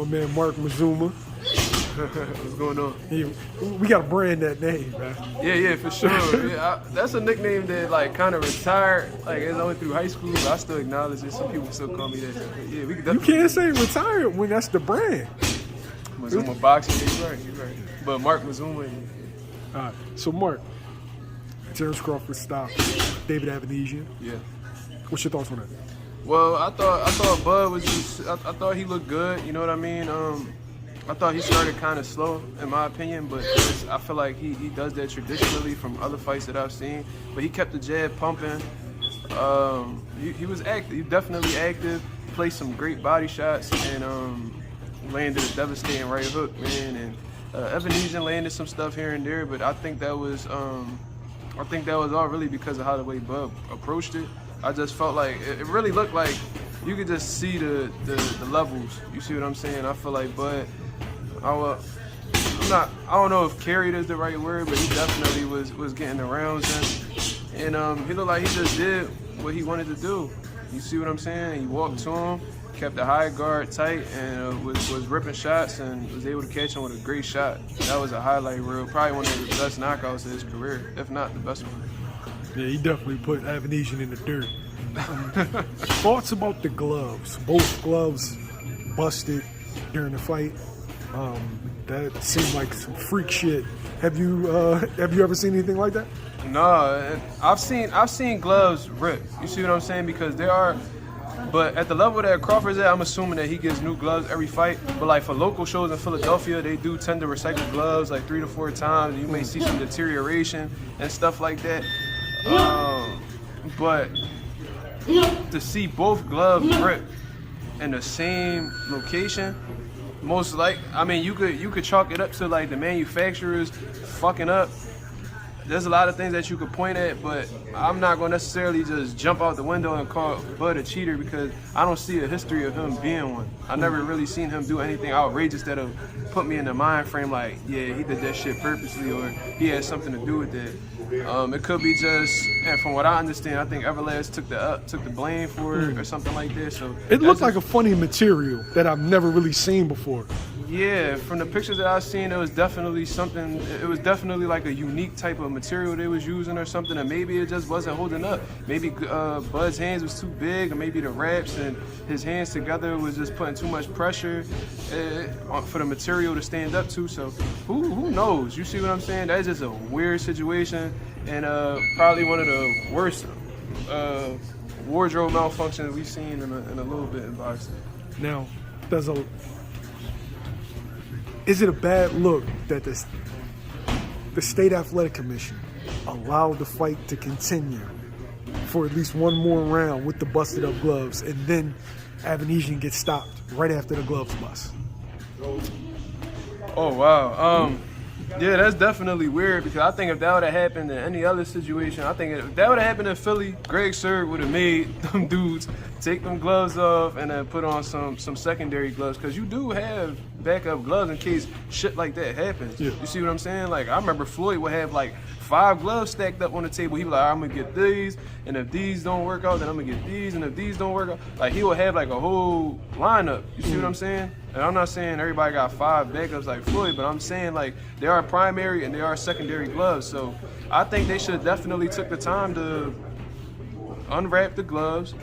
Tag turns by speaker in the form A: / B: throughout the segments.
A: my man Mark Rosa.
B: What's going on?
A: We got to brand that name, man.
B: Yeah, for sure. Yeah, that's a nickname that like kind of retired. Like it's only through high school, but I still acknowledge it. Some people still call me that. Yeah, we can definitely.
A: You can't say retired when that's the brand.
B: Mazuma boxing, you're right. But Mark Mazuma.
A: All right, so Mark, Terence Crawford stopped David Avaneysan.
B: Yeah.
A: What's your thoughts on that?
B: Well, I thought Bud was just. I thought he looked good. You know what I mean? I thought he started kind of slow, in my opinion, but I feel like he does that traditionally from other fights that I've seen. But he kept the jab pumping. He was active. He definitely active. Played some great body shots and landed a devastating right hook, man. And Avaneysan landed some stuff here and there, but I think that was all really because of how the way Bud approached it. I just felt like it really looked like you could just see the levels. You see what I'm saying? I feel like Bud. I don't know if carried is the right word, but he definitely was getting the rounds in. And he looked like he just did what he wanted to do. You see what I'm saying? He walked to him, kept the high guard tight, and was ripping shots and was able to catch him with a great shot. That was a highlight reel. Probably one of the best knockouts of his career, if not the best one.
A: Yeah, he definitely put Avaneysan in the dirt. Thoughts about the gloves? Both gloves busted during the fight. That seemed like some freak shit. Have you ever seen anything like that?
B: No, I've seen gloves rip. You see what I'm saying? Because there are, but at the level that Crawford's at, I'm assuming that he gets new gloves every fight. But like for local shows in Philadelphia, they do tend to recycle gloves like 3 to 4 times. You may see some deterioration and stuff like that. But to see both gloves rip in the same location, most like, I mean, you could chalk it up to like the manufacturers fucking up. There's a lot of things that you could point at, but I'm not going to necessarily just jump out the window and call Bud a cheater because I don't see a history of him being one. I never really seen him do anything outrageous that'll put me in the mind frame like, yeah, he did that shit purposely or he had something to do with that. It could be just, and from what I understand, I think Everlast took the blame for it or something like that. So
A: it looked like a funny material that I've never really seen before.
B: Yeah, from the pictures that I've seen, it was definitely something. It was definitely like a unique type of material they was using or something, and maybe it just wasn't holding up. Maybe Bud's hands was too big, or maybe the wraps and his hands together was just putting too much pressure for the material to stand up to. So who knows? You see what I'm saying? That's just a weird situation, and probably one of the worst wardrobe malfunctions we've seen in a little bit in boxing.
A: Now, is it a bad look that the State Athletic Commission allowed the fight to continue for at least one more round with the busted up gloves, and then Avaneysan gets stopped right after the gloves bust?
B: Oh, wow. Yeah, that's definitely weird because I think if that would have happened in any other situation, I think if that would have happened in Philly, Greg Serb would have made them dudes take them gloves off and then put on some secondary gloves because you do have backup gloves in case shit like that happens. Yeah. You see what I'm saying? Like, I remember Floyd would have like 5 gloves stacked up on the table. He was like, I'm going to get these, and if these don't work out, then I'm going to get these, and if these don't work out, like he would have like a whole lineup. You see what I'm saying? And I'm not saying everybody got 5 backups like Floyd, but I'm saying like there are primary and there are secondary gloves. So I think they should have definitely took the time to unwrap the gloves,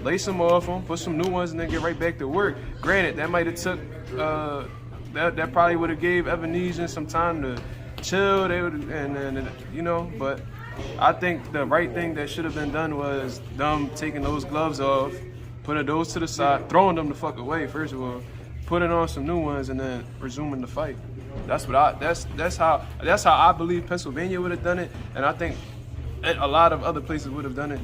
B: lace them off them, put some new ones, and then get right back to work. Granted, that might have took, that probably would have gave Avaneysan some time to chill. They would, and you know, but I think the right thing that should have been done was them taking those gloves off, putting those to the side, throwing them the fuck away first of all, putting on some new ones, and then resuming the fight. That's how I believe Pennsylvania would have done it, and I think a lot of other places would have done it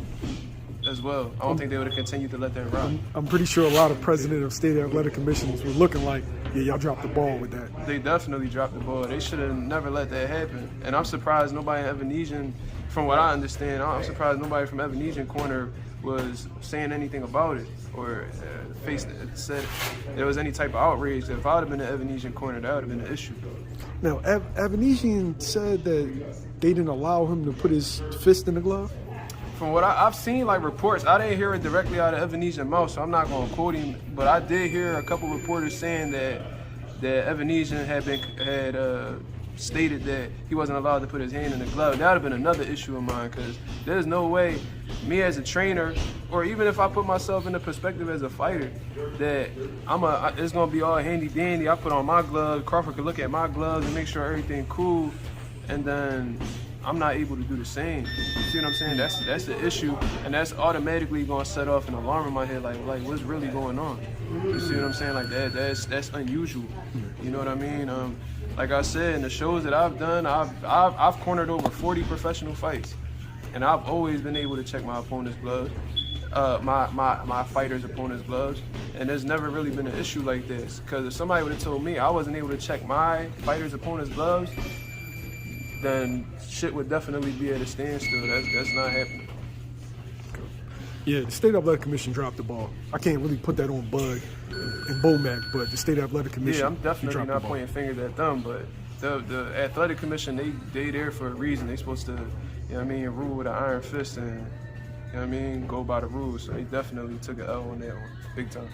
B: as well. I don't think they would have continued to let that rock.
A: I'm pretty sure a lot of president of state athletic commissions were looking like, yeah, y'all dropped the ball with that.
B: They definitely dropped the ball. They should have never let that happen. And I'm surprised nobody in Avaneysan, from what I understand, I'm surprised nobody from Avaneysan corner was saying anything about it or said there was any type of outrage. If I would have been in Avaneysan corner, that would have been an issue.
A: Now, Avaneysan said that they didn't allow him to put his fist in the glove.
B: from what I've seen, like reports, I didn't hear it directly out of Avaneysan's mouth, so I'm not gonna quote him. But I did hear a couple reporters saying that Avaneysan had stated that he wasn't allowed to put his hand in the glove. That would have been another issue of mine, because there's no way me as a trainer, or even if I put myself in the perspective as a fighter, that it's gonna be all handy dandy. I put on my gloves, Crawford could look at my gloves and make sure everything cool, and then I'm not able to do the same. You see what I'm saying? That's the issue, and that's automatically gonna set off an alarm in my head, like what's really going on? You see what I'm saying? Like that's unusual. You know what I mean? Like I said, in the shows that I've done, I've cornered over 40 professional fights, and I've always been able to check my opponent's gloves, my fighter's opponent's gloves, and there's never really been an issue like this. Because if somebody would have told me I wasn't able to check my fighter's opponent's gloves, then shit would definitely be at a standstill. That's not happening.
A: Yeah, the State Athletic Commission dropped the ball. I can't really put that on Bud and Bomac, but the State Athletic Commission.
B: Yeah, I'm definitely not pointing fingers at them, but the Athletic Commission, they there for a reason. They supposed to, you know what I mean, rule with an iron fist and, you know what I mean, go by the rules. So they definitely took an L on that one, big time.